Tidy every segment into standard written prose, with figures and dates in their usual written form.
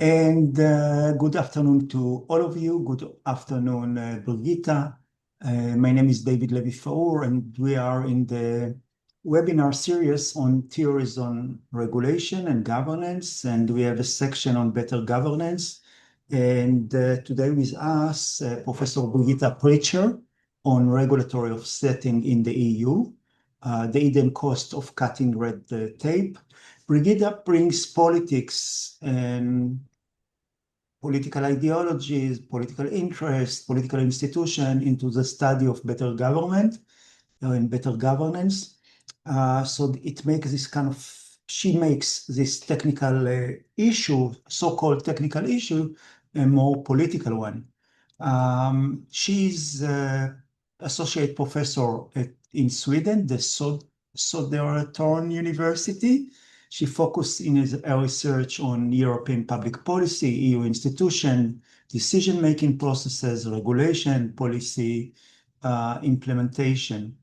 And good afternoon to all of you. Good afternoon, Brigitte. My name is David Levy-Faur, and we are in the webinar series on theories on regulation and governance, and we have a section on better governance. And today with us, Professor Brigitte Pircher on regulatory offsetting in the EU, the hidden cost of cutting red tape. Brigitte brings politics and political ideologies, political interests, political institution into the study of better government and better governance. So it makes this kind of, she makes this technical issue, so-called technical issue, a more political one. She's associate professor in Sweden, the Södertörn University. She focused in her research on European public policy, EU institution, decision-making processes, regulation, policy implementation.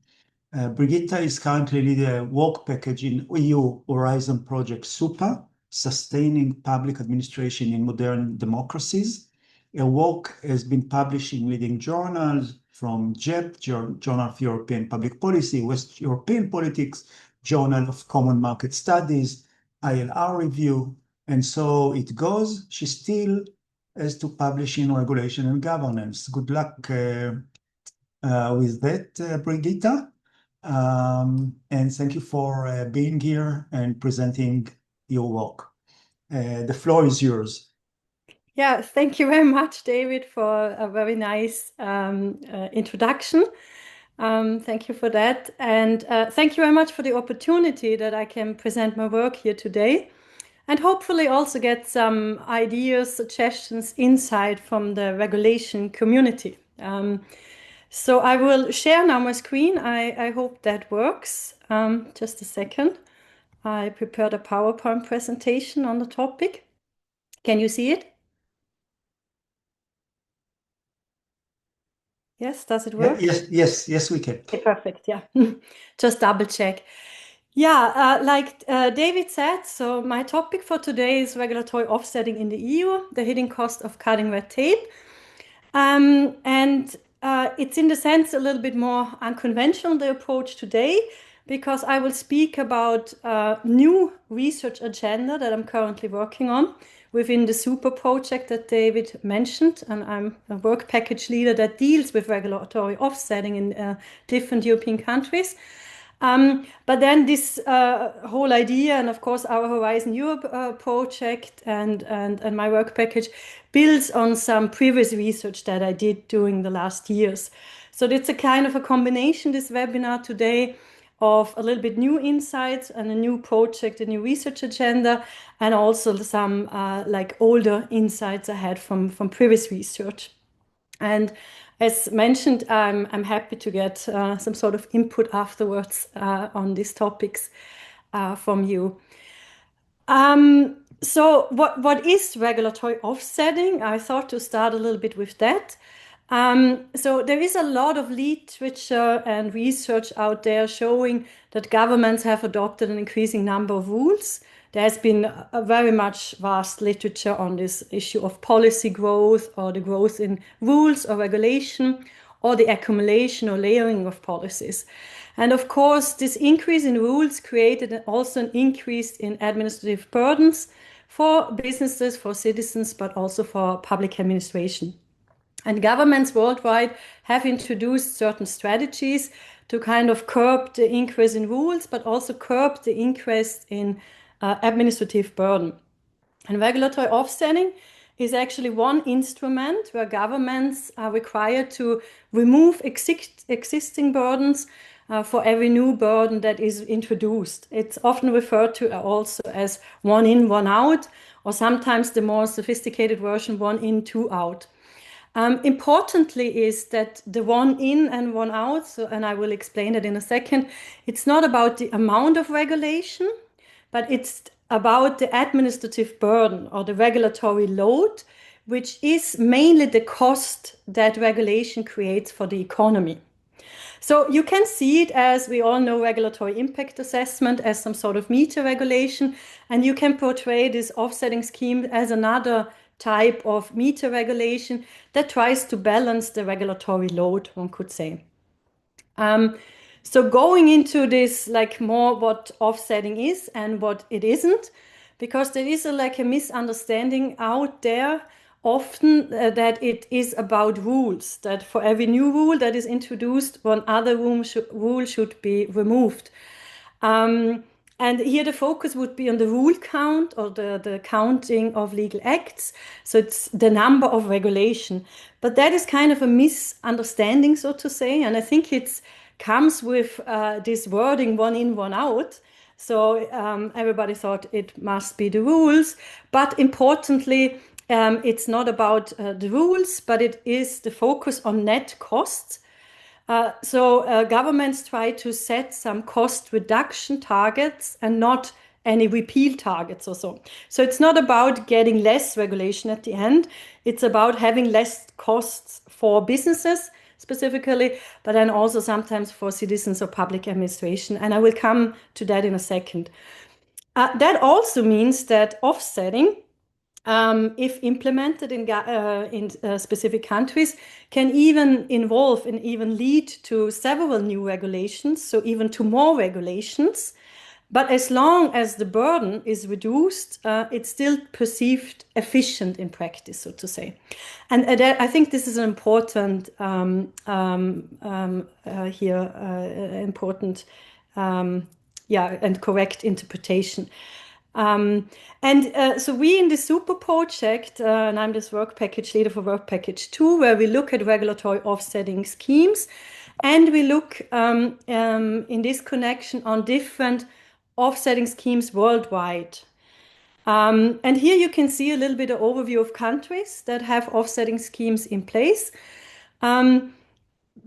Brigitte is currently leading a work package in EU Horizon Project SUPA, Sustaining Public Administration in Modern Democracies. Her work has been published in leading journals from JEP, Journal of European Public Policy, West European Politics, Journal of Common Market Studies, ILR Review, and so it goes. She still has to publish in Regulation and Governance. Good luck with that, Brigitte. And thank you for being here and presenting your work. The floor is yours. Yeah, thank you very much, David, for a very nice introduction. Thank you for that. And thank you very much for the opportunity that I can present my work here today and hopefully also get some ideas, suggestions, insight from the regulation community. So I will share now my screen. I hope that works. Just a second. I prepared a PowerPoint presentation on the topic. Can you see it? Yes, does it work? Yes, we can. Okay, perfect, yeah. Just double check. Yeah, like David said, so my topic for today is regulatory offsetting in the EU, the hidden cost of cutting red tape. And it's in the sense a little bit more unconventional, the approach today, because I will speak about a new research agenda that I'm currently working on within the super project that David mentioned. And I'm a work package leader that deals with regulatory offsetting in different European countries. But then this whole idea, and of course our Horizon Europe project and my work package builds on some previous research that I did during the last years. So it's a kind of a combination, this webinar today, of a little bit new insights and a new project, a new research agenda, and also some like older insights I had from previous research. And as mentioned, I'm happy to get some sort of input afterwards on these topics from you. So what is regulatory offsetting? I thought to start a little bit with that. So there is a lot of literature and research out there showing that governments have adopted an increasing number of rules. There has been a very much vast literature on this issue of policy growth or the growth in rules or regulation or the accumulation or layering of policies. And of course, this increase in rules created also an increase in administrative burdens for businesses, for citizens, but also for public administration. And governments worldwide have introduced certain strategies to kind of curb the increase in rules, but also curb the increase in administrative burden. And regulatory offsetting is actually one instrument where governments are required to remove existing burdens for every new burden that is introduced. It's often referred to also as one in, one out, or sometimes the more sophisticated version, one in, two out. Importantly is that the one in and one out, so, and I will explain that in a second, it's not about the amount of regulation, but it's about the administrative burden or the regulatory load, which is mainly the cost that regulation creates for the economy. So you can see it as, we all know, regulatory impact assessment as some sort of meter regulation, and you can portray this offsetting scheme as another type of meter regulation that tries to balance the regulatory load, one could say. So going into this, like more what offsetting is and what it isn't, because there is a misunderstanding out there often that it is about rules, that for every new rule that is introduced, one other rule should be removed. And here the focus would be on the rule count, or the counting of legal acts. So it's the number of regulation. But that is kind of a misunderstanding, so to say. And I think it comes with this wording, one in, one out. So everybody thought it must be the rules. But importantly, it's not about the rules, but it is the focus on net costs. So governments try to set some cost reduction targets and not any repeal targets or so. So it's not about getting less regulation at the end. It's about having less costs for businesses specifically, but then also sometimes for citizens or public administration. And I will come to that in a second. That also means that offsetting, if implemented in specific countries, can even involve and even lead to several new regulations, so even to more regulations. But as long as the burden is reduced, it's still perceived efficient in practice, so to say. And I think this is an important and correct interpretation. So we in the super project, and I'm this work package leader for work package 2, where we look at regulatory offsetting schemes, and we look in this connection on different offsetting schemes worldwide. And here you can see a little bit of overview of countries that have offsetting schemes in place.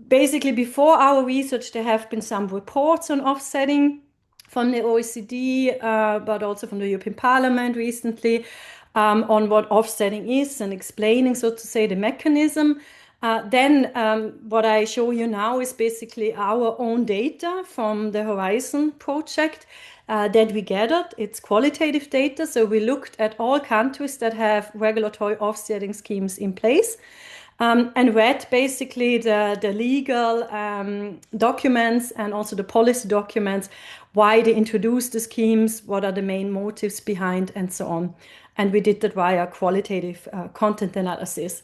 Basically, before our research, there have been some reports on offsetting from the OECD, but also from the European Parliament recently, on what offsetting is and explaining, so to say, the mechanism. Then what I show you now is basically our own data from the Horizon project that we gathered. It's qualitative data, so we looked at all countries that have regulatory offsetting schemes in place. And read basically the legal documents and also the policy documents, why they introduced the schemes, what are the main motives behind, and so on. And we did that via qualitative content analysis.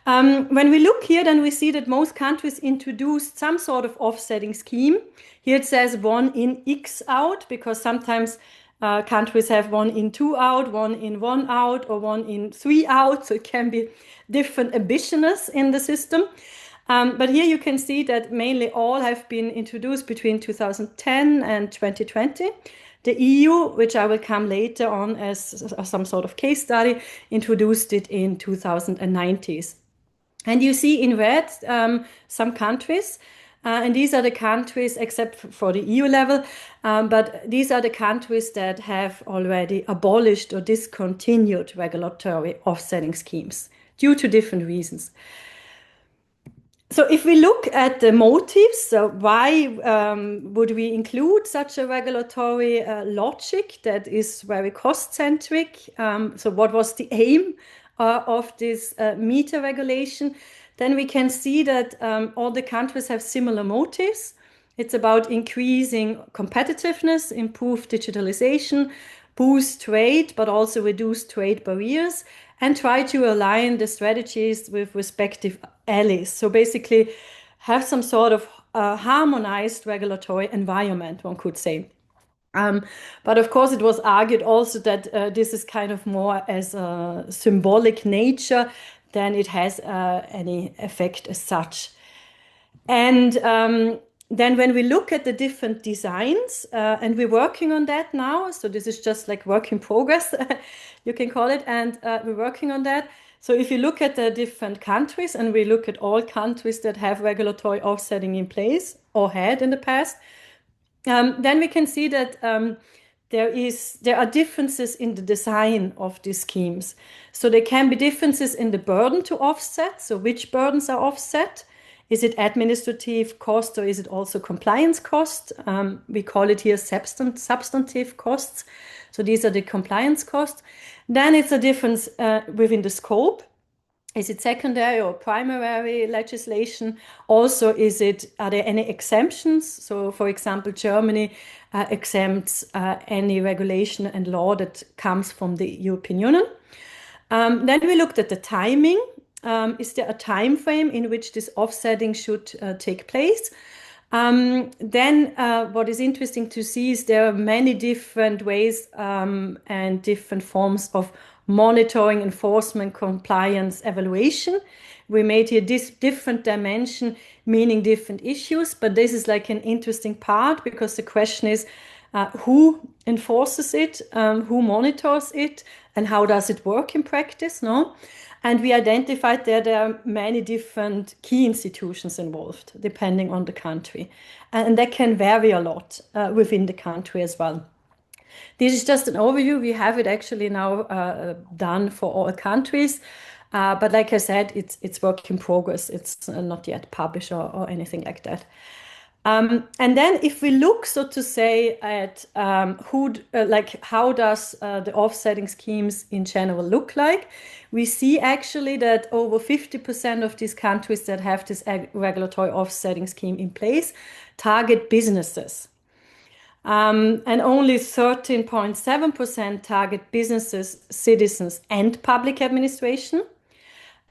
When we look here, then we see that most countries introduced some sort of offsetting scheme. Here it says 1 in, X out, because sometimes countries have 1 in, 2 out, 1 in, 1 out, or 1 in, 3 out. So it can be different ambitionness in the system. But here you can see that mainly all have been introduced between 2010 and 2020. The EU, which I will come later on as some sort of case study, introduced it in 2090s. And you see in red some countries, and these are the countries, except for the EU level, but these are the countries that have already abolished or discontinued regulatory offsetting schemes due to different reasons. So if we look at the motives, so why would we include such a regulatory logic that is very cost-centric? So what was the aim of this meter regulation? Then we can see that all the countries have similar motives. It's about increasing competitiveness, improve digitalization, boost trade, but also reduce trade barriers, and try to align the strategies with respective allies. So basically have some sort of harmonized regulatory environment, one could say. But of course, it was argued also that this is kind of more as a symbolic nature than it has any effect as such. And then when we look at the different designs, and we're working on that now, so this is just like work in progress, you can call it, and we're working on that. So if you look at the different countries, and we look at all countries that have regulatory offsetting in place or had in the past, then we can see that there are differences in the design of these schemes. So there can be differences in the burden to offset, so which burdens are offset, Is it administrative cost or is it also compliance cost? We call it here substantive costs. So these are the compliance costs. Then it's a difference within the scope. Is it secondary or primary legislation? Also, are there any exemptions? So, for example, Germany exempts any regulation and law that comes from the European Union. Then we looked at the timing. Is there a time frame in which this offsetting should take place? Then what is interesting to see is there are many different ways and different forms of monitoring, enforcement, compliance, evaluation. We made here this different dimension, meaning different issues, but this is like an interesting part because the question is who enforces it, who monitors it, and how does it work in practice, no? And we identified there are many different key institutions involved, depending on the country. And that can vary a lot within the country as well. This is just an overview. We have it actually now done for all countries. But like I said, it's work in progress. It's not yet published or anything like that. And then if we look, so to say, at how does the offsetting schemes in general look like, we see actually that over 50% of these countries that have this regulatory offsetting scheme in place target businesses. And only 13.7% target businesses, citizens, and public administration.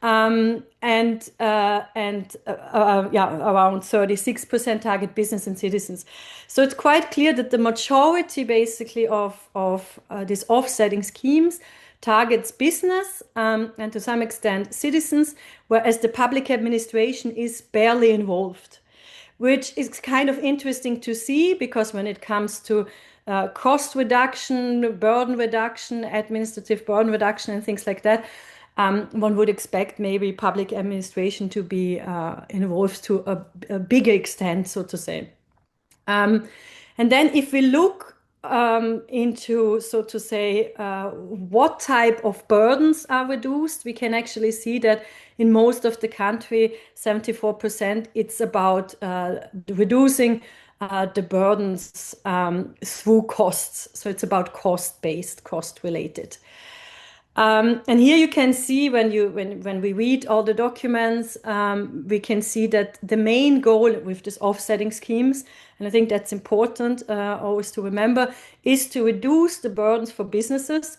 Around 36% target business and citizens. So it's quite clear that the majority basically of these offsetting schemes targets business and to some extent citizens, whereas the public administration is barely involved, which is kind of interesting to see because when it comes to cost reduction, burden reduction, administrative burden reduction and things like that, one would expect maybe public administration to be involved to a bigger extent, so to say. And then if we look into, so to say, what type of burdens are reduced, we can actually see that in most of the country, 74%, it's about reducing the burdens through costs. So it's about cost-based, cost-related. And here you can see when we read all the documents, we can see that the main goal with this offsetting schemes, and I think that's important always to remember, is to reduce the burdens for businesses,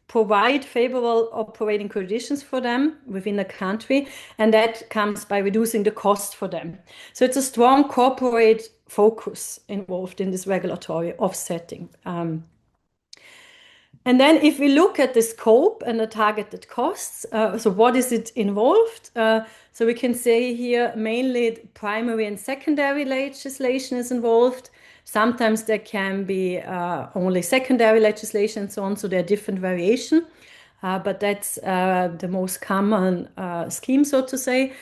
provide favorable operating conditions for them within the country, and that comes by reducing the cost for them. So it's a strong corporate focus involved in this regulatory offsetting. And then if we look at the scope and the targeted costs, so what is it involved? So we can say here mainly primary and secondary legislation is involved. Sometimes there can be only secondary legislation and so on, so there are different variations. But that's the most common scheme, so to say.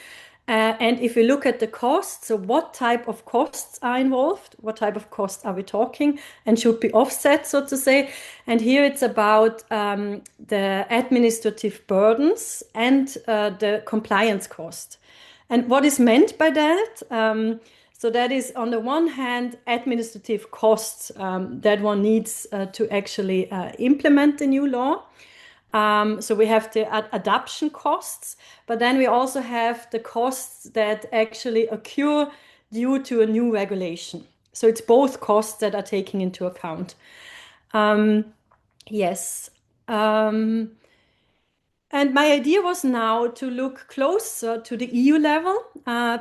And if we look at the costs, so what type of costs are involved? What type of costs are we talking and should be offset, so to say? And here it's about the administrative burdens and the compliance cost. And what is meant by that? So that is, on the one hand, administrative costs that one needs to actually implement the new law. So we have the adoption costs, but then we also have the costs that actually occur due to a new regulation. So it's both costs that are taken into account. Yes. And my idea was now to look closer to the EU level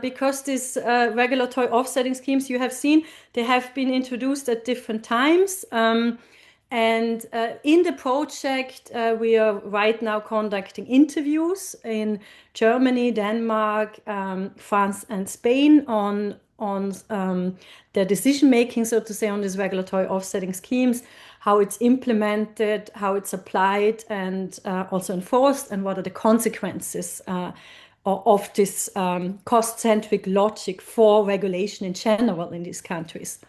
because these regulatory offsetting schemes you have seen, they have been introduced at different times. And in the project, we are right now conducting interviews in Germany, Denmark, France, and Spain on their decision-making, so to say, on these regulatory offsetting schemes, how it's implemented, how it's applied, and also enforced, and what are the consequences of this cost-centric logic for regulation in general in these countries.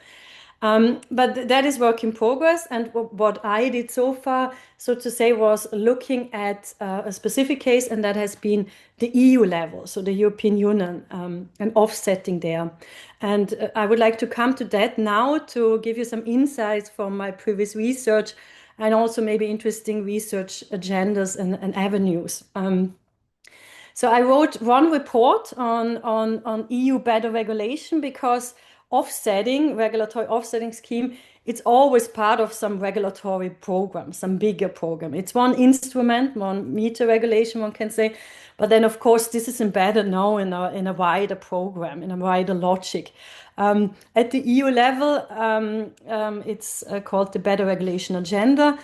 But that is work in progress. And what I did so far, so to say, was looking at a specific case, and that has been the EU level, so the European Union, and offsetting there. And I would like to come to that now to give you some insights from my previous research and also maybe interesting research agendas and avenues. So I wrote one report on EU better regulation because regulatory offsetting scheme, it's always part of some regulatory program, some bigger program. It's one instrument, one meter regulation, one can say. But then, of course, this is embedded now in a wider program, in a wider logic. At the EU level, it's called the Better Regulation Agenda.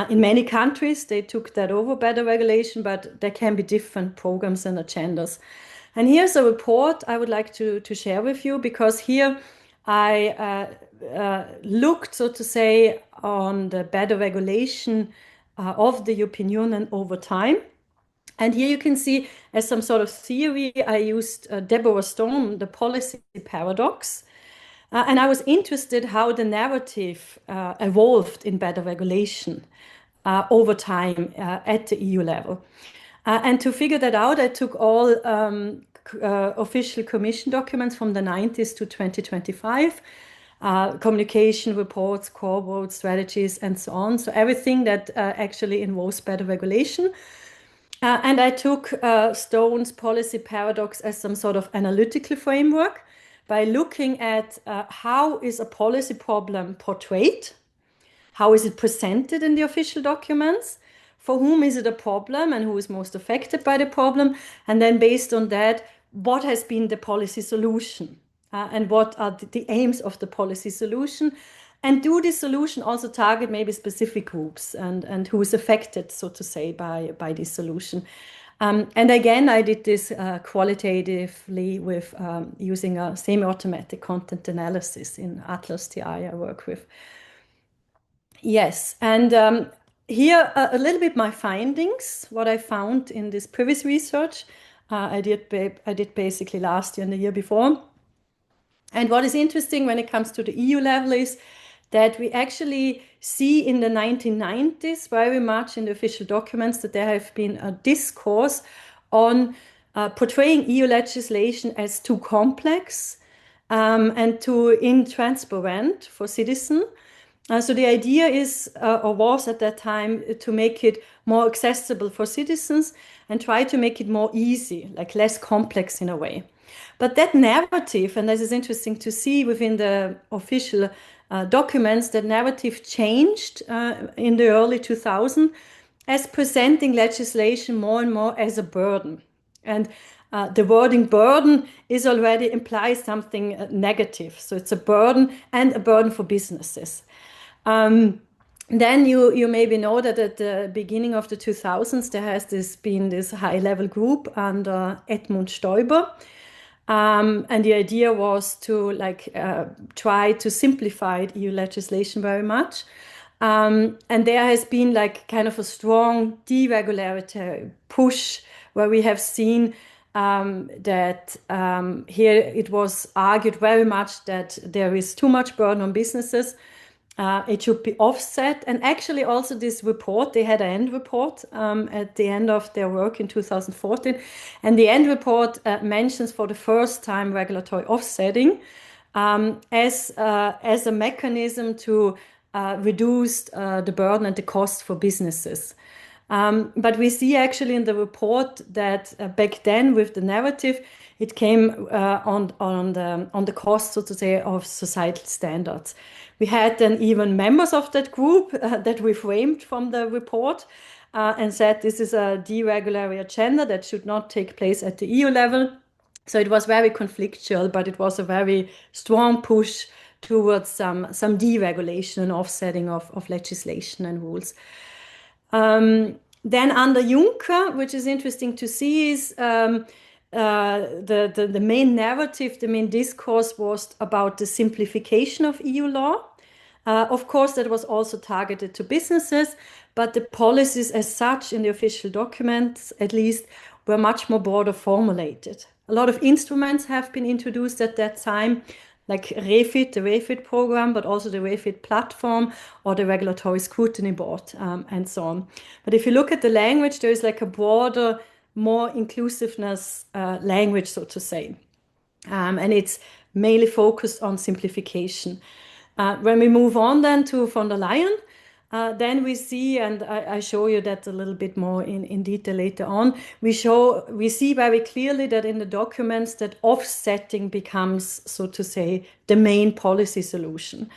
In many countries, they took that over, better regulation, but there can be different programs and agendas. And here's a report I would like to share with you, because here I looked, so to say, on the better regulation of the European Union over time. And here you can see, as some sort of theory, I used Deborah Stone, the policy paradox. And I was interested how the narrative evolved in better regulation over time at the EU level. And to figure that out, I took all official Commission documents from the 90s to 2025, communication reports, core votes, strategies, and so on. So everything that actually involves better regulation. And I took Stone's policy paradox as some sort of analytical framework by looking at how is a policy problem portrayed, how is it presented in the official documents, for whom is it a problem and who is most affected by the problem, and then based on that, what has been the policy solution and what are the aims of the policy solution, and do this solution also target maybe specific groups and who is affected, so to say, by this solution. And again, I did this qualitatively with using a semi-automatic content analysis in Atlas TI I work with. Yes, and here a little bit my findings, what I found in this previous research I did basically last year and the year before. And what is interesting when it comes to the EU level is that we actually see in the 1990s very much in the official documents that there have been a discourse on portraying EU legislation as too complex and too intransparent for citizens. So the idea is, or was at that time, to make it more accessible for citizens and try to make it more easy, like less complex in a way. But that narrative, and this is interesting to see within the official documents, that narrative changed in the early 2000s as presenting legislation more and more as a burden. And the wording burden is already implies something negative. So it's a burden and a burden for businesses. Then you maybe know that at the beginning of the 2000s, there has been this high-level group under Edmund Stoiber. And the idea was to try to simplify EU legislation very much. And there has been kind of a strong deregulatory push where we have seen that here it was argued very much that there is too much burden on businesses. It should be offset. And actually also this report, they had an end report at the end of their work in 2014. And the end report mentions for the first time regulatory offsetting as a mechanism to reduce the burden and the cost for businesses. But we see actually in the report that back then with the narrative, it came on the cost, so to say, of societal standards. We had then even members of that group that reframed from the report and said this is a deregulatory agenda that should not take place at the EU level. So it was very conflictual, but it was a very strong push towards some deregulation and offsetting of legislation and rules. Then under Juncker, which is interesting to see, is the main narrative, the main discourse was about the simplification of EU law. Of course, that was also targeted to businesses, but the policies as such in the official documents, at least, were much more broader formulated. A lot of instruments have been introduced at that time like the REFIT program, but also the REFIT platform or the regulatory scrutiny board, and so on. But if you look at the language, there is like a broader, more inclusiveness language, so to say. And it's mainly focused on simplification. When we move on then to von der Leyen, then we see, and I show you that a little bit more in detail later on, we see very clearly that in the documents that offsetting becomes, so to say, the main policy solution.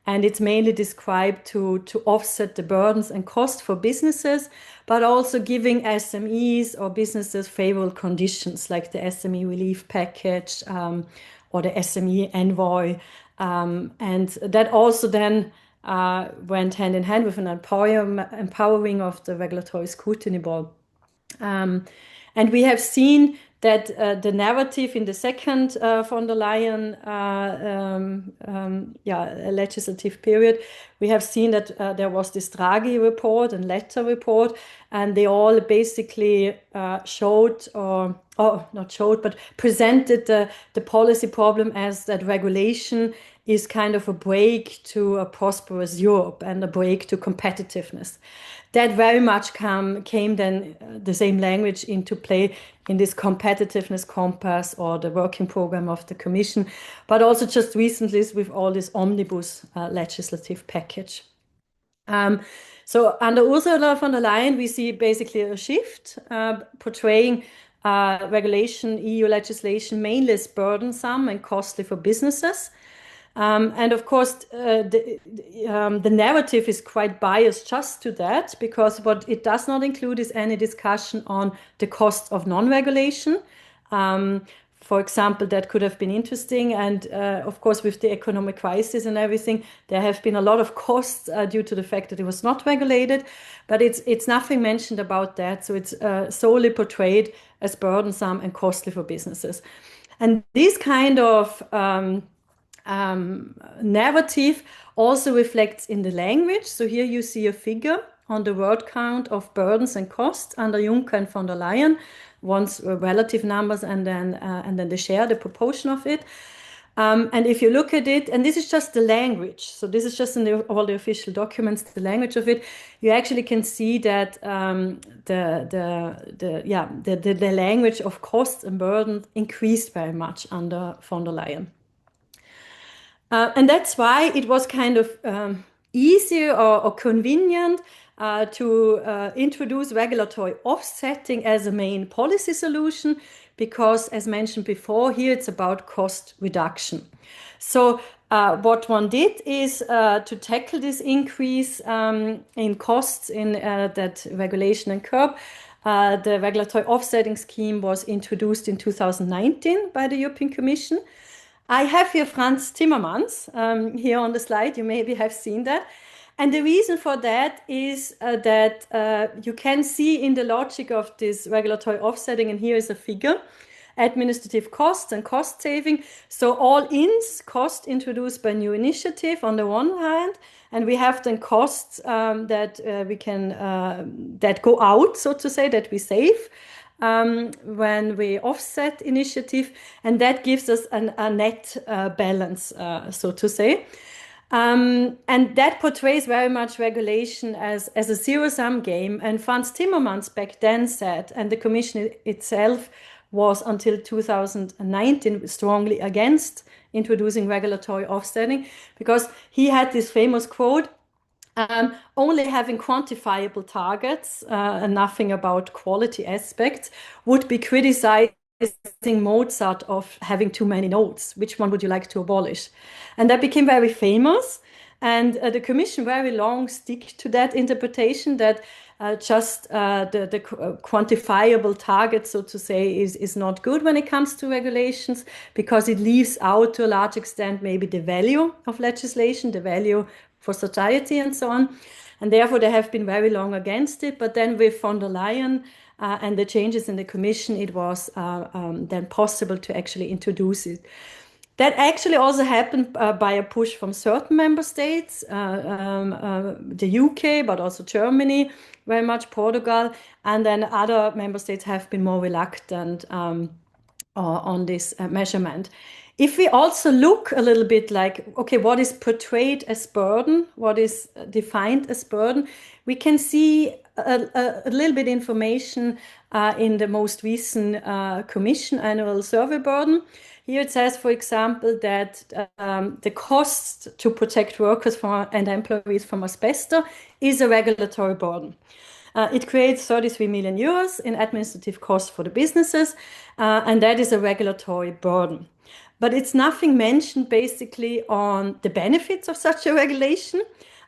And it's mainly described to offset the burdens and costs for businesses, but also giving SMEs or businesses favorable conditions, like the SME relief package or the SME envoy. And that also then went hand in hand with an empowering of the regulatory scrutiny board. And we have seen that the narrative in the second von der Leyen legislative period, we have seen that there was this Draghi report and letter report, and they all basically showed, or not showed, but presented the policy problem as that regulation is kind of a break to a prosperous Europe and a break to competitiveness. That very much came then the same language into play in this competitiveness compass or the working program of the Commission, but also just recently with all this omnibus legislative package. So under Ursula von der Leyen, we see basically a shift portraying regulation, EU legislation mainly as burdensome and costly for businesses. And of course, the narrative is quite biased just to that, because what it does not include is any discussion on the cost of non-regulation. For example, that could have been interesting. And of course, with the economic crisis and everything, there have been a lot of costs due to the fact that it was not regulated. But it's nothing mentioned about that. So it's solely portrayed as burdensome and costly for businesses. And this kind of narrative also reflects in the language. So here you see a figure on the word count of burdens and costs under Juncker and von der Leyen, once relative numbers and then the share, the proportion of it. And if you look at it, and this is just the language, so this is just in all the official documents, the language of it, you actually can see that the language of costs and burdens increased very much under von der Leyen. And that's why it was kind of easier or convenient to introduce regulatory offsetting as a main policy solution, because, as mentioned before, here it's about cost reduction. So what one did is to tackle this increase in costs in that regulation and curb. The regulatory offsetting scheme was introduced in 2019 by the European Commission. I have here Frans Timmermans here on the slide. You maybe have seen that. And the reason for that is that you can see in the logic of this regulatory offsetting, and here is a figure, administrative costs and cost saving. So all ins, cost introduced by new initiative on the one hand, and we have then costs that we can, that go out, so to say, that we save. When we offset initiative, and that gives us a net balance, so to say. And that portrays very much regulation as a zero-sum game. And Frans Timmermans back then said, and the Commission itself was until 2019 strongly against introducing regulatory offsetting, because he had this famous quote, only having quantifiable targets and nothing about quality aspects would be criticizing Mozart of having too many notes. Which one would you like to abolish? And that became very famous. And the Commission very long stick to that interpretation that just the quantifiable target, so to say, is not good when it comes to regulations, because it leaves out to a large extent maybe the value of legislation, the value for society and so on. And therefore they have been very long against it. But then with von der Leyen and the changes in the Commission, it was then possible to actually introduce it. That actually also happened by a push from certain member states, the UK, but also Germany, very much Portugal, and then other member states have been more reluctant on this measurement. If we also look a little bit like, okay, what is portrayed as burden, what is defined as burden, we can see a little bit information in the most recent Commission annual survey burden. Here it says, for example, that the cost to protect workers and employees from asbestos is a regulatory burden. It creates 33 million euros in administrative costs for the businesses, and that is a regulatory burden. But it's nothing mentioned basically on the benefits of such a regulation,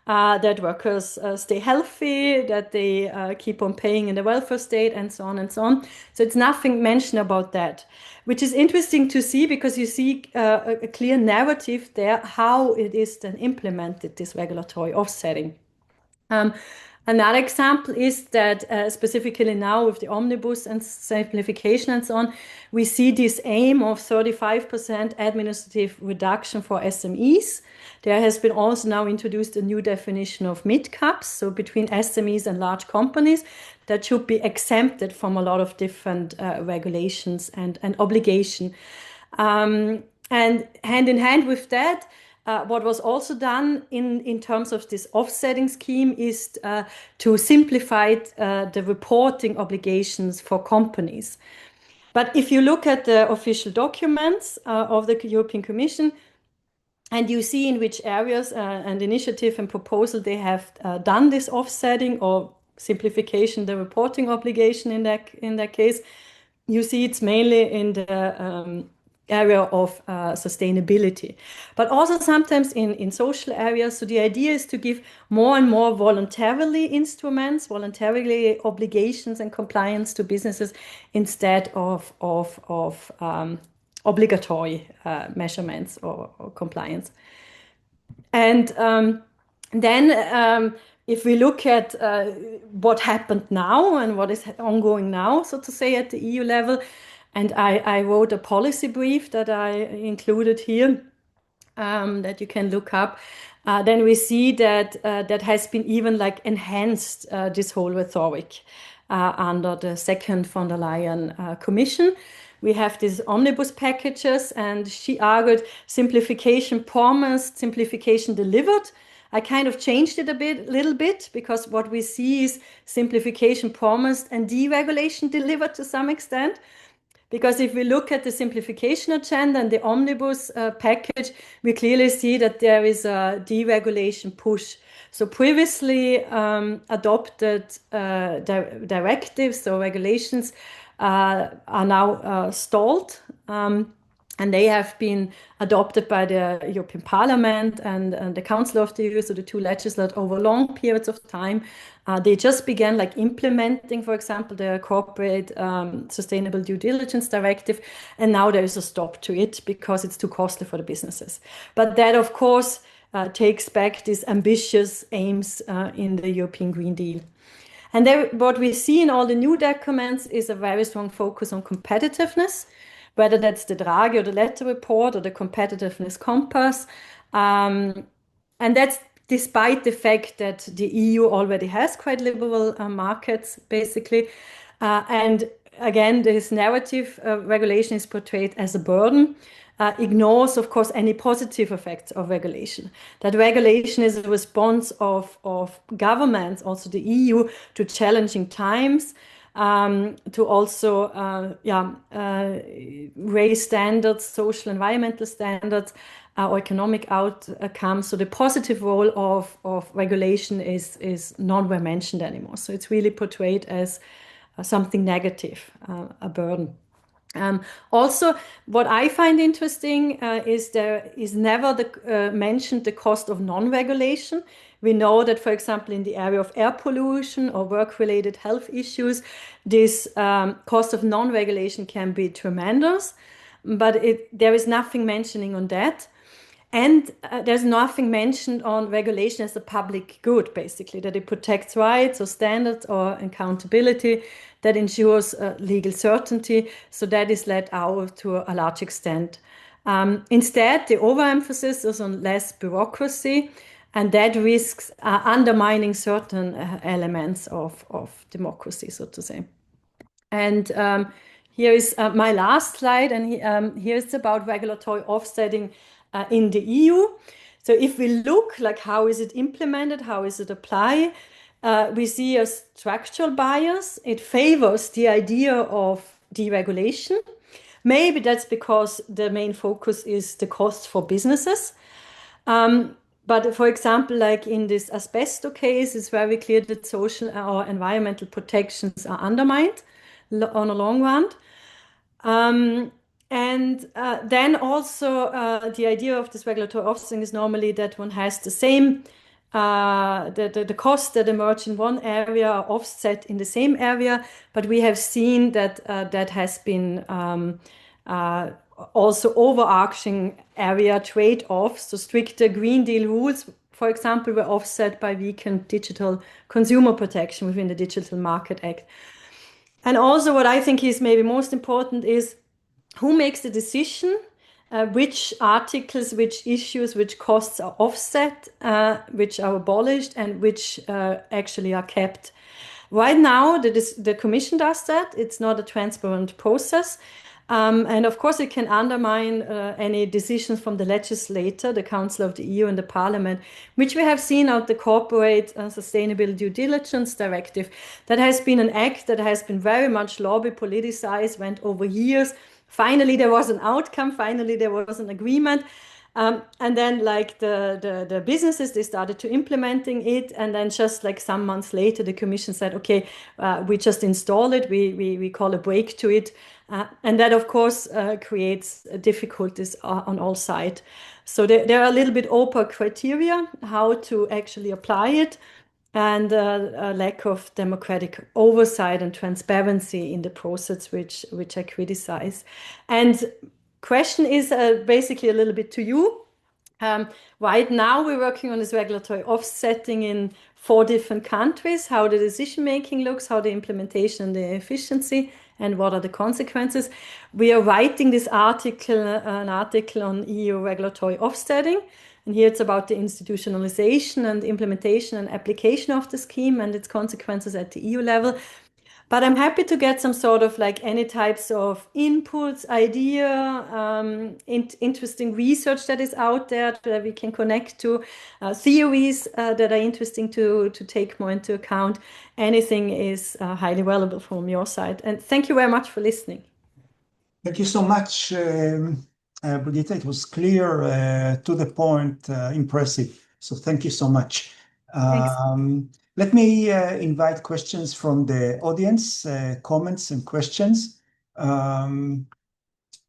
that workers stay healthy, that they keep on paying in the welfare state, and so on and so on. So it's nothing mentioned about that, which is interesting to see because you see a clear narrative there how it is then implemented, this regulatory offsetting. Another example is that specifically now with the omnibus and simplification and so on, we see this aim of 35% administrative reduction for SMEs. There has been also now introduced a new definition of mid-caps, so between SMEs and large companies, that should be exempted from a lot of different regulations and obligation. And hand in hand with that, what was also done in terms of this offsetting scheme is to simplify the reporting obligations for companies. But if you look at the official documents of the European Commission, and you see in which areas and initiative and proposal they have done this offsetting or simplification, the reporting obligation in that case, you see it's mainly in the area of sustainability, but also sometimes in social areas. So the idea is to give more and more voluntarily instruments, voluntarily obligations and compliance to businesses instead of obligatory measurements or compliance. And then if we look at what happened now and what is ongoing now, so to say, at the EU level, and I wrote a policy brief that I included here that you can look up, then we see that that has been even like enhanced, this whole rhetoric under the second von der Leyen Commission. We have these omnibus packages, and she argued simplification promised, simplification delivered. I kind of changed it a little bit, because what we see is simplification promised and deregulation delivered to some extent. Because if we look at the simplification agenda and the omnibus package, we clearly see that there is a deregulation push. So previously adopted directives or regulations are now stalled. And they have been adopted by the European Parliament and the Council of the EU, so the two legislators, over long periods of time. They just began like implementing, for example, the Corporate Sustainable Due Diligence Directive, and now there is a stop to it because it's too costly for the businesses. But that, of course, takes back these ambitious aims in the European Green Deal. And there, what we see in all the new documents is a very strong focus on competitiveness, whether that's the Draghi or the Letter report or the competitiveness compass. And that's despite the fact that the EU already has quite liberal markets, basically. And again, this narrative regulation is portrayed as a burden, ignores, of course, any positive effects of regulation. That regulation is a response of governments, also the EU, to challenging times, to also raise standards, social, environmental standards, or economic outcomes. So the positive role of regulation is nowhere mentioned anymore. So it's really portrayed as something negative, a burden. Also, what I find interesting is there is never mentioned the cost of non-regulation. We know that, for example, in the area of air pollution or work-related health issues, this cost of non-regulation can be tremendous, but there is nothing mentioning on that. And there's nothing mentioned on regulation as a public good, basically, that it protects rights or standards or accountability, that ensures legal certainty. So that is let out to a large extent. Instead, the overemphasis is on less bureaucracy, and that risks undermining certain elements of democracy, so to say. And Here is my last slide, and here it's about regulatory offsetting in the EU. So if we look like how is it implemented, how is it applied, we see a structural bias. It favors the idea of deregulation. Maybe that's because the main focus is the cost for businesses. But for example, like in this asbestos case, it's very clear that social or environmental protections are undermined on a long run. And then also the idea of this regulatory offsetting is normally that one has the same, the costs that emerge in one area are offset in the same area, but we have seen that that has been also overarching area trade-offs. So stricter Green Deal rules, for example, were offset by weakened digital consumer protection within the Digital Market Act. And also what I think is maybe most important is who makes the decision, which articles, which issues, which costs are offset, which are abolished, and which actually are kept. Right now, the Commission does that. It's not a transparent process. And of course, it can undermine any decisions from the legislator, the Council of the EU and the Parliament, which we have seen out the Corporate Sustainable Due Diligence Directive. That has been an act that has been very much lobby politicized, went over years. Finally, there was an outcome. Finally, there was an agreement. And then like the businesses, they started to implementing it. And then just like some months later, the Commission said, okay, we just install it. We call a break to it. And that, of course, creates difficulties on all sides. So there are a little bit opaque criteria how to actually apply it, and a lack of democratic oversight and transparency in the process, which I criticize. And question is basically a little bit to you. Right now, we're working on this regulatory offsetting in 4 different countries, how the decision making looks, how the implementation and the efficiency, and what are the consequences. We are writing this article, an article on EU regulatory offsetting. And here it's about the institutionalization and implementation and application of the scheme and its consequences at the EU level. But I'm happy to get some sort of like any types of inputs, interesting research that is out there that we can connect to, theories that are interesting to take more into account. Anything is highly valuable from your side. And thank you very much for listening. Thank you so much, Brigitte. It was clear, to the point, impressive. So thank you so much. Let me invite questions from the audience, comments and questions. And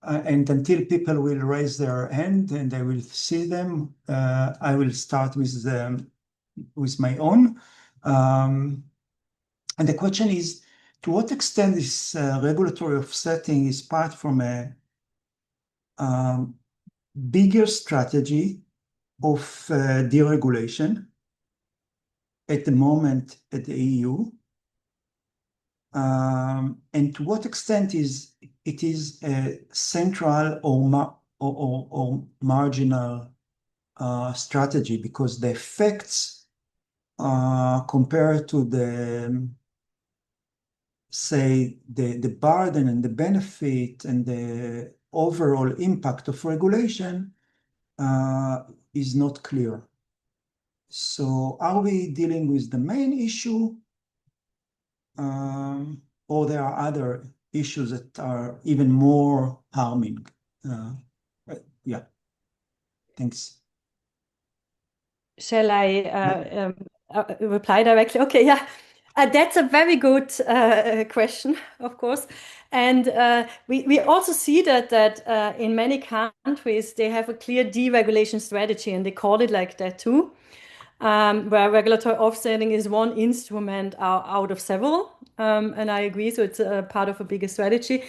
until people will raise their hand and I will see them, I will start with my own. And the question is, to what extent this regulatory offsetting is part from a bigger strategy of deregulation at the moment at the EU, and to what extent it is a central or marginal strategy, because the effects compared to the, say, the burden and the benefit and the overall impact of regulation is not clear. So are we dealing with the main issue, or there are other issues that are even more harming? Yeah, thanks. Shall I reply directly? Okay, yeah. That's a very good question, of course. And we also see that in many countries, they have a clear deregulation strategy, and they call it like that too, where regulatory offsetting is one instrument out of several. And I agree, so it's a part of a bigger strategy.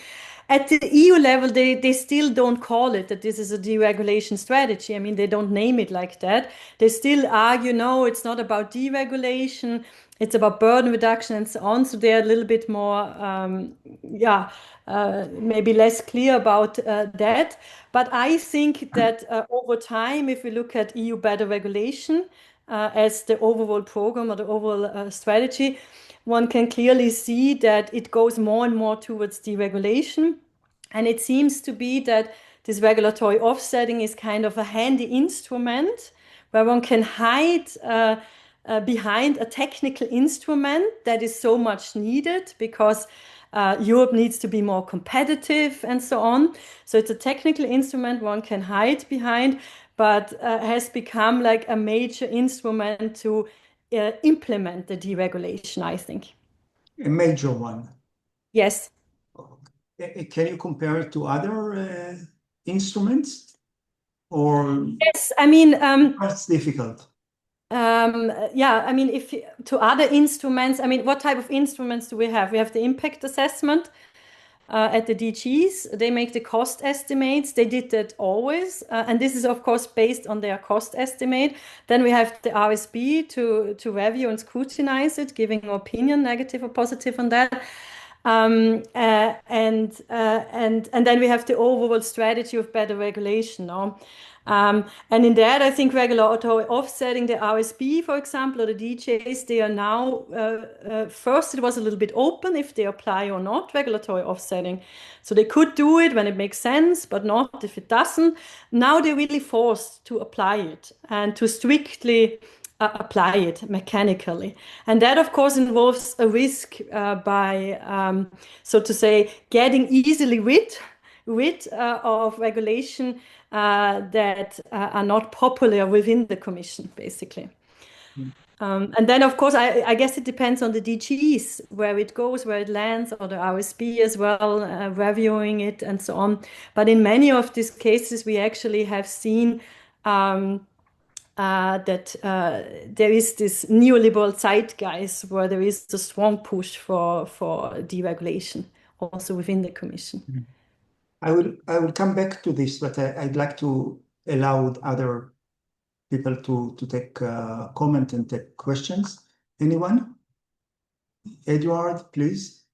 At the EU level, they still don't call it that this is a deregulation strategy. I mean, they don't name it like that. They still argue, no, it's not about deregulation, it's about burden reduction and so on. So they're a little bit more, maybe less clear about that. But I think that over time, if we look at EU better regulation, as the overall program or the overall strategy, one can clearly see that it goes more and more towards deregulation. And it seems to be that this regulatory offsetting is kind of a handy instrument where one can hide behind a technical instrument that is so much needed because Europe needs to be more competitive and so on. So it's a technical instrument one can hide behind, but has become like a major instrument to implement the deregulation, I think. A major one. Yes. Can you compare it to other instruments, or Yes, I mean, that's difficult? yeah, I mean, if to other instruments, I mean, what type of instruments do we have? We have the impact assessment at the DGs. They make the cost estimates. They did that always, and this is of course based on their cost estimate. Then we have the RSB to review and scrutinize it, giving an opinion, negative or positive on that. And then we have the overall strategy of better regulation. No? And in that, I think regulatory offsetting, the RSB, for example, or the DJs, they are now, first it was a little bit open if they apply or not regulatory offsetting. So they could do it when it makes sense, but not if it doesn't. Now they're really forced to apply it and to strictly apply it mechanically. And that, of course, involves a risk by, so to say, getting easily rid of regulation that are not popular within the Commission, basically. And then, of course, I guess it depends on the DGs, where it goes, where it lands, or the RSB as well, reviewing it and so on. But in many of these cases, we actually have seen that there is this neoliberal zeitgeist where there is a strong push for deregulation also within the Commission. I will come back to this, but I'd like to allow other people to take comment and take questions. Anyone? Edward, please.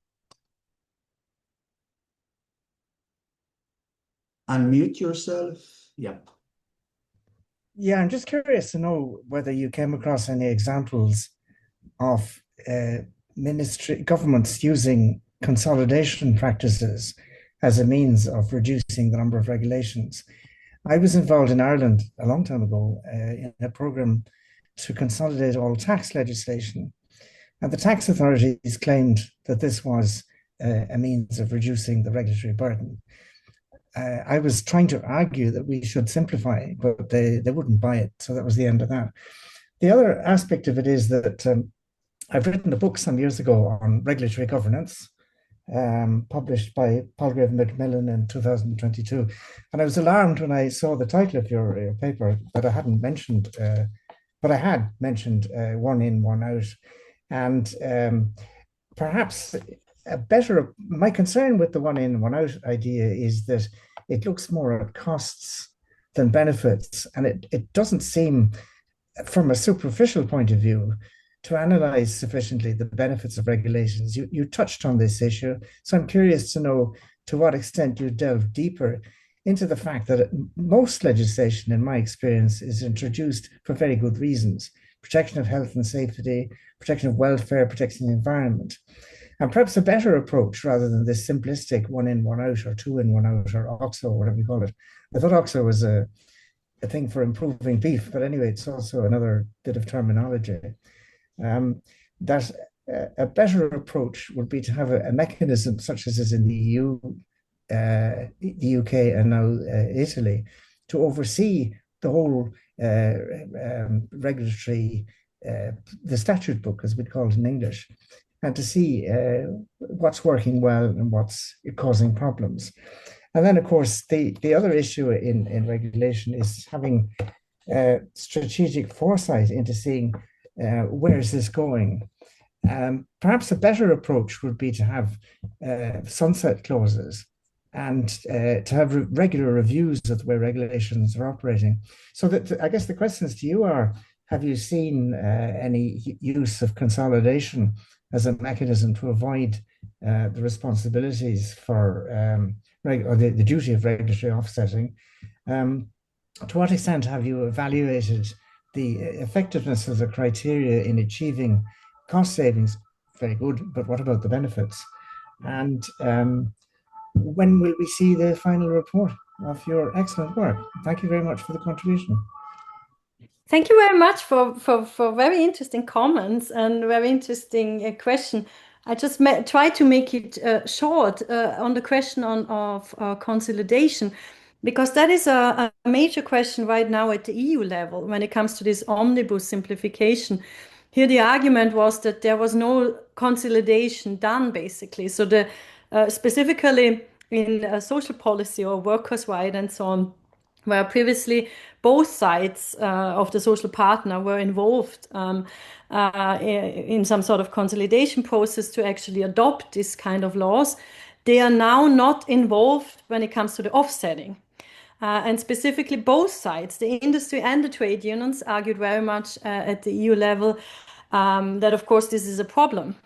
Unmute yourself. Yep. Yeah, I'm just curious to know whether you came across any examples of governments using consolidation practices as a means of reducing the number of regulations. I was involved in Ireland a long time ago in a program to consolidate all tax legislation. And the tax authorities claimed that this was a means of reducing the regulatory burden. I was trying to argue that we should simplify, but they wouldn't buy it. So that was the end of that. The other aspect of it is that I've written a book some years ago on regulatory governance, published by Palgrave Macmillan in 2022. And I was alarmed when I saw the title of your paper that I hadn't mentioned, but I had mentioned one in, one out. And perhaps my concern with the one in, one out idea is that it looks more at costs than benefits. And it doesn't seem, from a superficial point of view, to analyze sufficiently the benefits of regulations. You touched on this issue. So I'm curious to know to what extent you delve deeper into the fact that most legislation, in my experience, is introduced for very good reasons. Protection of health and safety, protection of welfare, protection of the environment. And perhaps a better approach rather than this simplistic one in, one out, or two in, one out, or OXO, whatever you call it. I thought OXO was a thing for improving beef, but anyway, it's also another bit of terminology. That a better approach would be to have a mechanism such as is in the EU, the UK, and now Italy, to oversee the whole regulatory, the statute book, as we call it in English, and to see what's working well and what's causing problems. And then, of course, the other issue in regulation is having strategic foresight into seeing where is this going. Perhaps a better approach would be to have sunset clauses and to have regular reviews of the way regulations are operating. So that I guess the questions to you are, have you seen any use of consolidation as a mechanism to avoid the responsibilities for or the duty of regulatory offsetting? To what extent have you evaluated the effectiveness of the criteria in achieving cost savings, very good, but what about the benefits? And when will we see the final report of your excellent work? Thank you very much for the contribution. Thank you very much for very interesting comments and very interesting question. I just try to make it short on the question of consolidation, because that is a major question right now at the EU level when it comes to this omnibus simplification. Here the argument was that there was no consolidation done, basically. So the specifically in social policy or workers' rights and so on, where previously both sides of the social partner were involved in some sort of consolidation process to actually adopt this kind of laws. They are now not involved when it comes to the offsetting. And specifically both sides, the industry and the trade unions, argued very much at the EU level that, of course, this is a problem.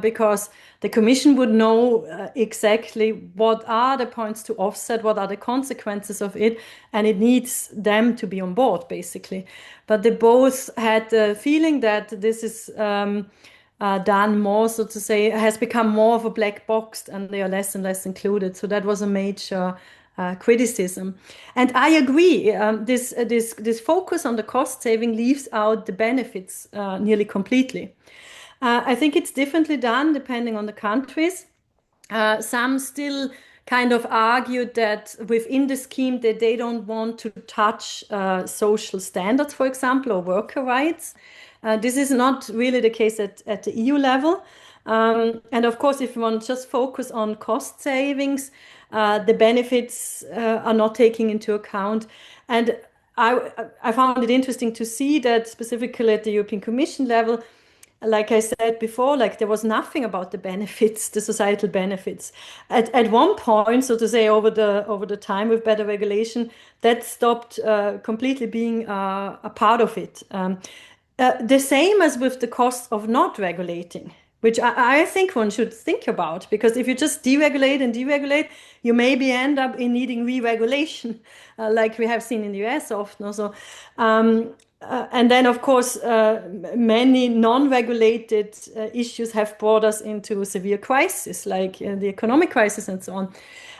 Because the Commission would know exactly what are the points to offset, what are the consequences of it, and it needs them to be on board, basically. But they both had the feeling that this is done more, so to say, has become more of a black box, and they are less and less included. So that was a major criticism. And I agree, this focus on the cost saving leaves out the benefits nearly completely. I think it's differently done depending on the countries. Some still kind of argued that within the scheme that they don't want to touch social standards, for example, or worker rights. This is not really the case at the EU level. And of course, if you want to just focus on cost savings, the benefits are not taken into account. And I found it interesting to see that specifically at the European Commission level, like I said before, like there was nothing about the benefits, the societal benefits. At one point, so to say, over the time with better regulation, that stopped completely being a part of it. The same as with the cost of not regulating, which I think one should think about, because if you just deregulate, you maybe end up in needing re-regulation, like we have seen in the US often also. And then, of course, many non-regulated issues have brought us into severe crisis, like the economic crisis and so on.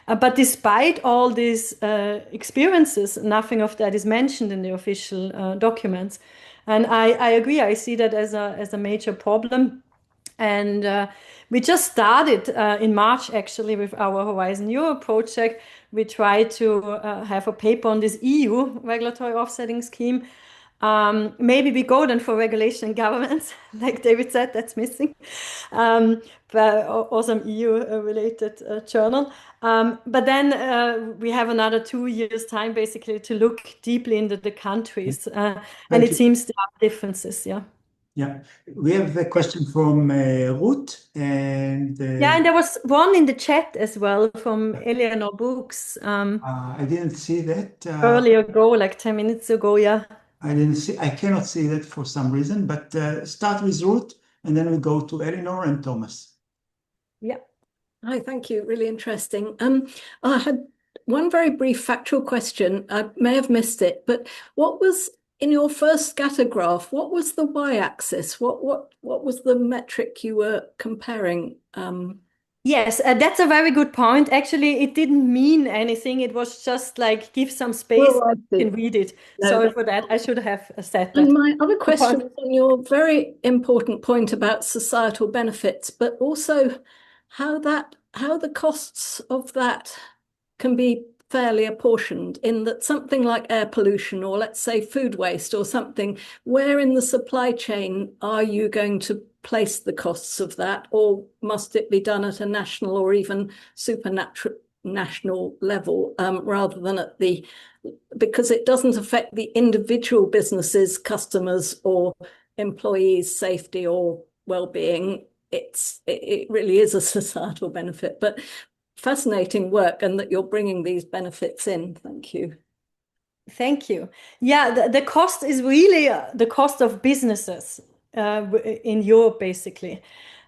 But despite all these experiences, nothing of that is mentioned in the official documents. And I agree, I see that as a major problem. And we just started in March, actually, with our Horizon Europe project. We tried to have a paper on this EU regulatory offsetting scheme. Maybe we go then for regulation and governance, like David said, that's missing, or some EU-related journal. But then we have another 2 years' time, basically, to look deeply into the countries. And it seems there are differences, yeah. Yeah, we have a question from Ruth, and yeah, and there was one in the chat as well from Eleanor Brooks. I didn't see that earlier ago, like 10 minutes ago, yeah. I cannot see that for some reason, but start with Ruth, and then we go to Eleanor and Thomas. Yeah. Hi, thank you. Really interesting. I had one very brief factual question. I may have missed it, but what was in your first scatter graph? What was the y-axis? What was the metric you were comparing? Yes, that's a very good point. Actually, it didn't mean anything. It was just like give some space and read it. No, sorry for that. I should have said that. And my other question was on your very important point about societal benefits, but also how the costs of that can be fairly apportioned, in that something like air pollution, or let's say food waste or something, where in the supply chain are you going to place the costs of that, or must it be done at a national or even supranational level, rather than at the, because it doesn't affect the individual businesses, customers or employees' safety or well-being. It really is a societal benefit, but fascinating work, and that you're bringing these benefits in. Thank you. Thank you. Yeah, the cost is really the cost of businesses in Europe, basically.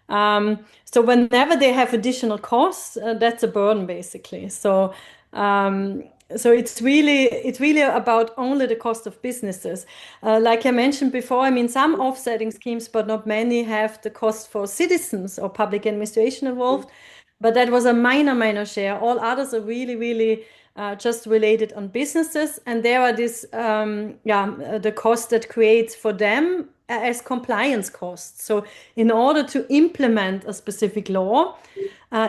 So whenever they have additional costs, that's a burden, basically. So so it's really about only the cost of businesses. Like I mentioned before, I mean, some offsetting schemes, but not many have the cost for citizens or public administration involved. But that was a minor share. All others are really just related on businesses, and there are the cost that creates for them as compliance costs. So in order to implement a specific law,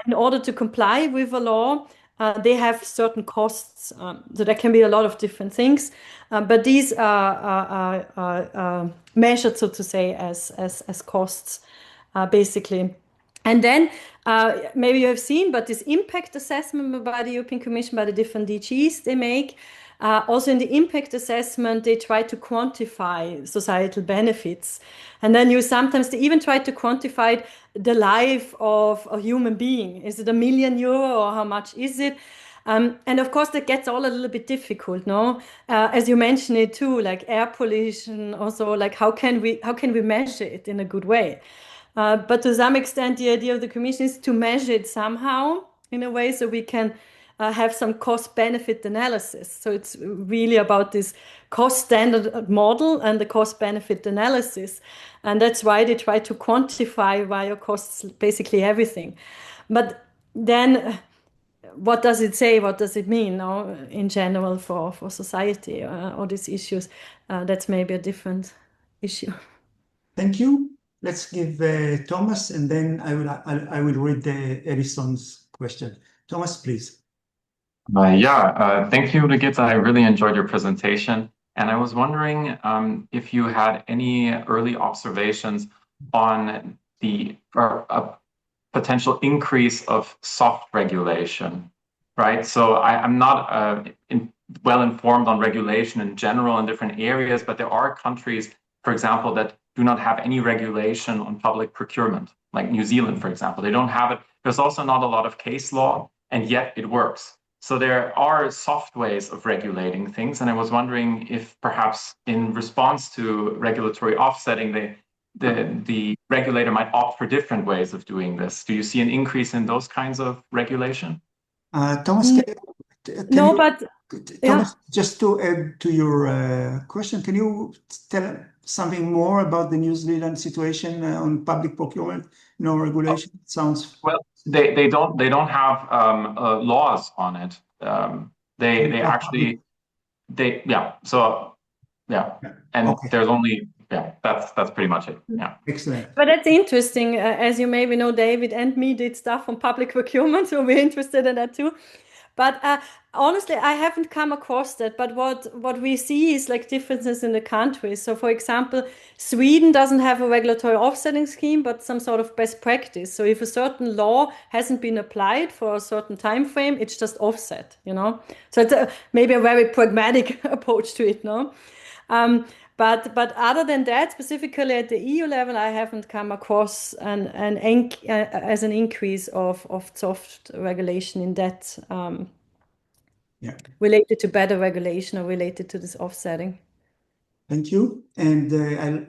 in order to comply with a law, they have certain costs. So there can be a lot of different things, but these are measured, so to say, as costs, basically. And then maybe you have seen, but this impact assessment by the European Commission, by the different DGs they make, also in the impact assessment, they try to quantify societal benefits. And then they even try to quantify the life of a human being. Is it €1 million or how much is it? And of course, that gets all a little bit difficult, no? As you mentioned it too, like air pollution, also like how can we measure it in a good way? But to some extent, the idea of the Commission is to measure it somehow in a way so we can have some cost-benefit analysis. So it's really about this cost standard model and the cost-benefit analysis. And that's why they try to quantify via costs basically everything. But then what does it say? What does it mean in general for society or these issues? That's maybe a different issue. Thank you. Let's give Thomas, and then I will read Edison's question. Thomas, please. Thank you, Brigitte. I really enjoyed your presentation. And I was wondering if you had any early observations on the potential increase of soft regulation, right? So I'm not well informed on regulation in general in different areas, but there are countries, for example, that do not have any regulation on public procurement, like New Zealand, for example. They don't have it. There's also not a lot of case law, and yet it works. So there are soft ways of regulating things. And I was wondering if perhaps in response to regulatory offsetting, the regulator might opt for different ways of doing this. Do you see an increase in those kinds of regulation? Thomas, Thomas, just to add to your question, can you tell something more about the New Zealand situation on public procurement, regulation? It sounds well. They don't have laws on it. They actually and okay. There's only that's pretty much it. Yeah, excellent. But that's interesting. As you maybe know, David and me did stuff on public procurement, so we're interested in that too. But honestly, I haven't come across that. But what we see is like differences in the countries. So, for example, Sweden doesn't have a regulatory offsetting scheme, but some sort of best practice. So, if a certain law hasn't been applied for a certain time frame, it's just offset. So it's maybe a very pragmatic approach to it. No. But other than that, specifically at the EU level, I haven't come across as an increase of soft regulation in that related to better regulation or related to this offsetting. Thank you. And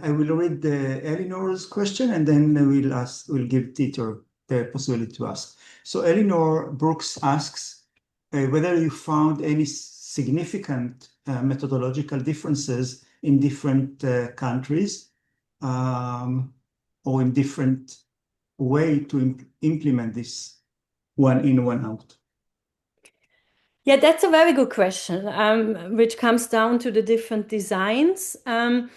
I will read Eleanor's question, and then we'll give Tito the possibility to ask. So Eleanor Brooks asks whether you found any significant methodological differences in different countries or in different way to implement this one in, one out. Yeah, that's a very good question, which comes down to the different designs. And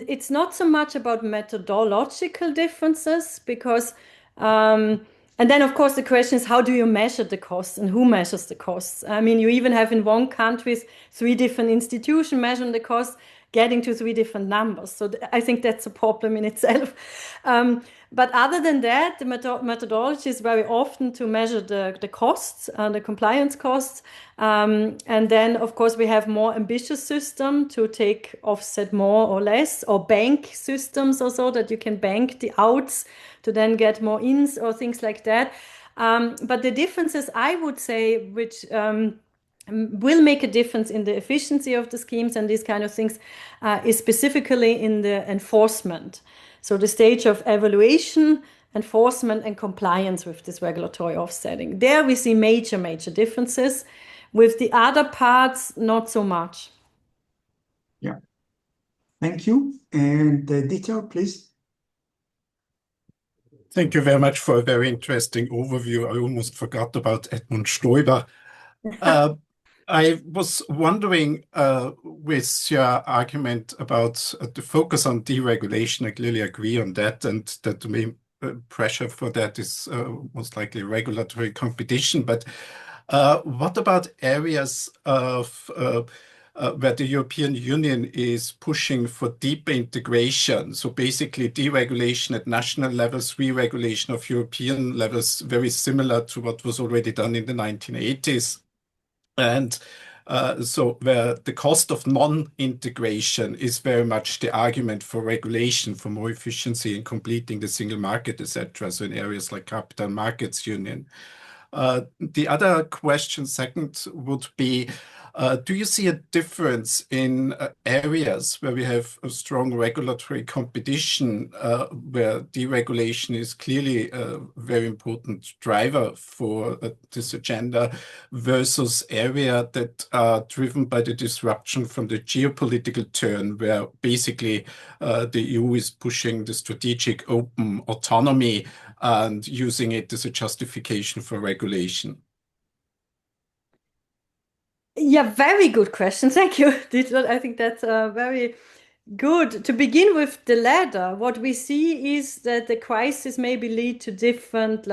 it's not so much about methodological differences because, and then of course the question is how do you measure the costs and who measures the costs? I mean, you even have in one country 3 different institutions measuring the costs, getting to 3 different numbers. So I think that's a problem in itself. But other than that, the methodology is very often to measure the costs, the compliance costs. And then, of course, we have more ambitious system to take offset more or less, or bank systems also that you can bank the outs to then get more ins or things like that. But the differences, I would say, which will make a difference in the efficiency of the schemes and these kind of things is specifically in the enforcement. So the stage of evaluation, enforcement and compliance with this regulatory offsetting. There we see major differences With the other parts, not so much. Yeah. Thank you. And Dieter, please. Thank you very much for a very interesting overview. I almost forgot about Edmund Stoiber. I was wondering, with your argument about the focus on deregulation, I clearly agree on that, and that the main pressure for that is most likely regulatory competition. But what about areas of where the European Union is pushing for deeper integration? So basically deregulation at national levels, re-regulation of European levels, very similar to what was already done in the 1980s. And so where the cost of non-integration is very much the argument for regulation, for more efficiency in completing the single market, etc. So in areas like capital markets union. The other question, second, would be, do you see a difference in areas where we have a strong regulatory competition, where deregulation is clearly a very important driver for this agenda, versus area that are driven by the disruption from the geopolitical turn, where basically the EU is pushing the strategic open autonomy and using it as a justification for regulation? Yeah, very good question. Thank you, Dieter. I think that's very good. To begin with the latter, what we see is that the crisis maybe lead to different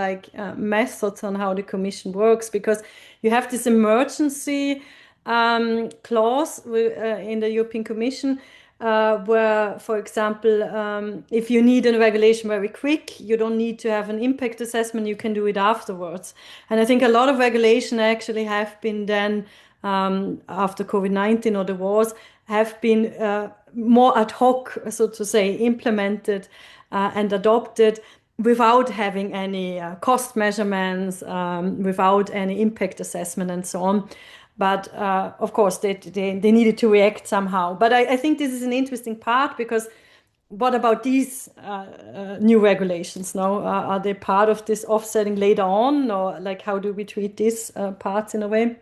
methods on how the Commission works, because you have this emergency clause in the European Commission, where, for example, if you need a regulation very quick, you don't need to have an impact assessment, you can do it afterwards. And I think a lot of regulation actually have been then, after COVID-19 or the wars, have been more ad hoc, so to say, implemented and adopted without having any cost measurements, without any impact assessment and so on. But of course, they needed to react somehow. But I think this is an interesting part, because what about these new regulations now? Are they part of this offsetting later on, or how do we treat these parts in a way?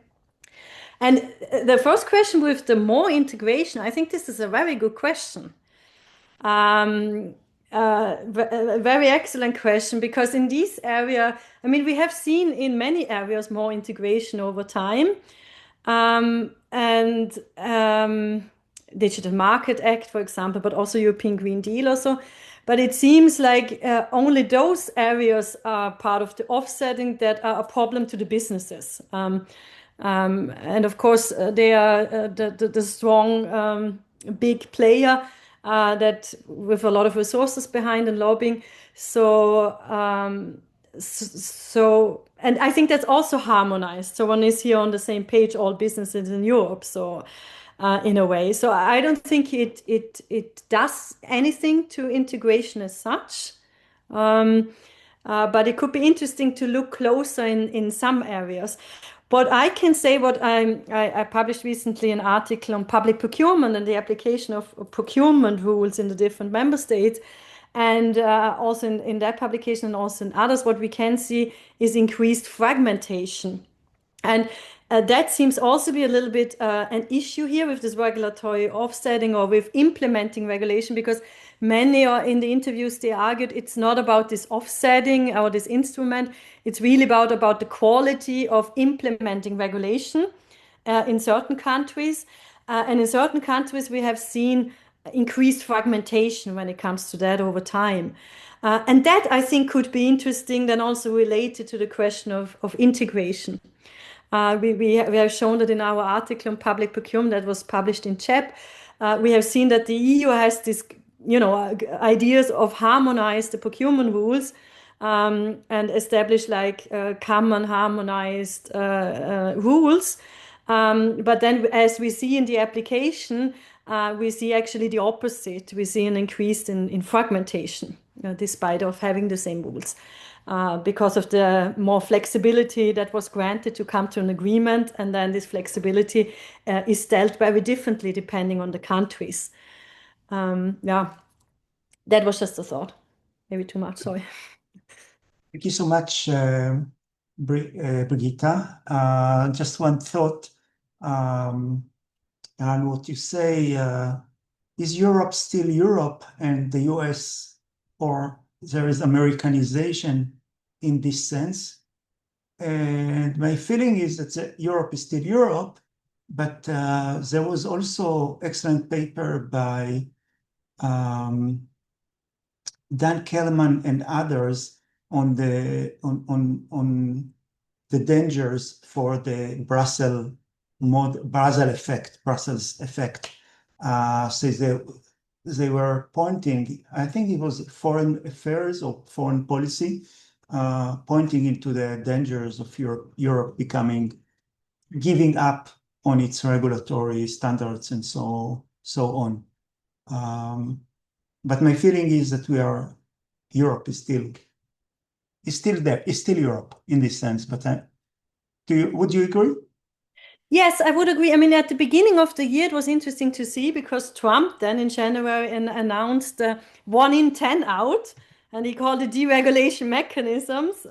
And the first question with the more integration, I think this is a very good question. A very excellent question, because in this area, I mean, we have seen in many areas more integration over time. Digital Market Act, for example, but also European Green Deal also. But it seems like only those areas are part of the offsetting that are a problem to the businesses. And of course, they are the strong, big player that with a lot of resources behind and lobbying. So, and I think that's also harmonized. So one is here on the same page, all businesses in Europe. So, in a way, so I don't think it does anything to integration as such. But it could be interesting to look closer in some areas. But I can say what I published recently an article on public procurement and the application of procurement rules in the different member states. And also in that publication and also in others, what we can see is increased fragmentation. And that seems also to be a little bit an issue here with this regulatory offsetting or with implementing regulation, because many are in the interviews, they argued it's not about this offsetting or this instrument. It's really about the quality of implementing regulation in certain countries. And in certain countries, we have seen increased fragmentation when it comes to that over time. And that, I think, could be interesting, then also related to the question of integration. We have shown that in our article on public procurement that was published in CHEP. We have seen that the EU has this, ideas of harmonize the procurement rules and establish common harmonized rules. But then, as we see in the application, we see actually the opposite. We see an increase in fragmentation, despite of having the same rules. Because of the more flexibility that was granted to come to an agreement, and then this flexibility is dealt very differently depending on the countries. Yeah, that was just a thought. Maybe too much, sorry. Thank you so much, Brigitte. Just one thought on what you say. Is Europe still Europe and the US, or there is Americanization in this sense? And my feeling is that Europe is still Europe, but there was also excellent paper by Dan Kellman and others on the dangers for the Brussels effect. So they were pointing, I think it was foreign affairs or foreign policy, pointing into the dangers of Europe giving up on its regulatory standards and so on. But my feeling is that Europe is still there, is still Europe in this sense. But would you agree? Yes, I would agree. I mean, at the beginning of the year, it was interesting to see because Trump then in January announced 1 in 10 out, and he called it deregulation mechanisms.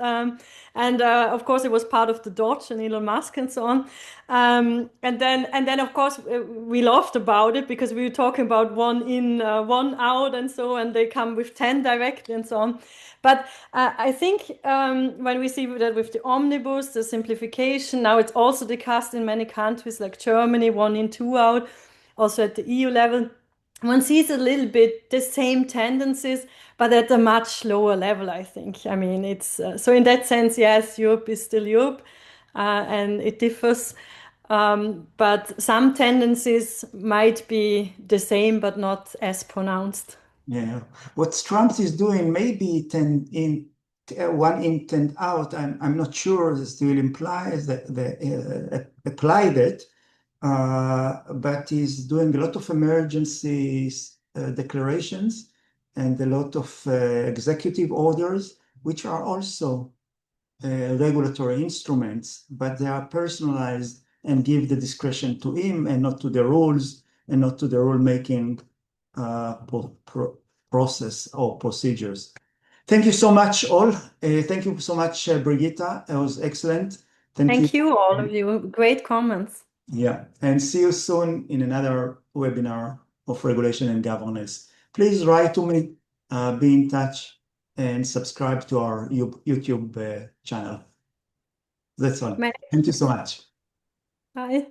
And of course, it was part of the Dodge and Elon Musk and so on. And then of course, we laughed about it because we were talking about 1 in, 1 out and so, and they come with 10 directly and so on. But I think when we see that with the omnibus, the simplification, now it's also discussed in many countries like Germany, 1 in 2 out, also at the EU level, one sees a little bit the same tendencies, but at a much lower level, I think. I mean, it's so in that sense, yes, Europe is still Europe, and it differs. But some tendencies might be the same, but not as pronounced. Yeah, what Trump is doing maybe 1 in 10 out. I'm not sure this will imply that applied it, but he's doing a lot of emergency declarations and a lot of executive orders, which are also regulatory instruments, but they are personalized and give the discretion to him and not to the rules and not to the rulemaking process or procedures. Thank you so much, all. Thank you so much, Brigitte. It was excellent. Thank you, all of you. Great comments. Yeah, and see you soon in another webinar of regulation and governance. Please write to me, be in touch, and subscribe to our YouTube channel. That's all. Thank you so much. Bye.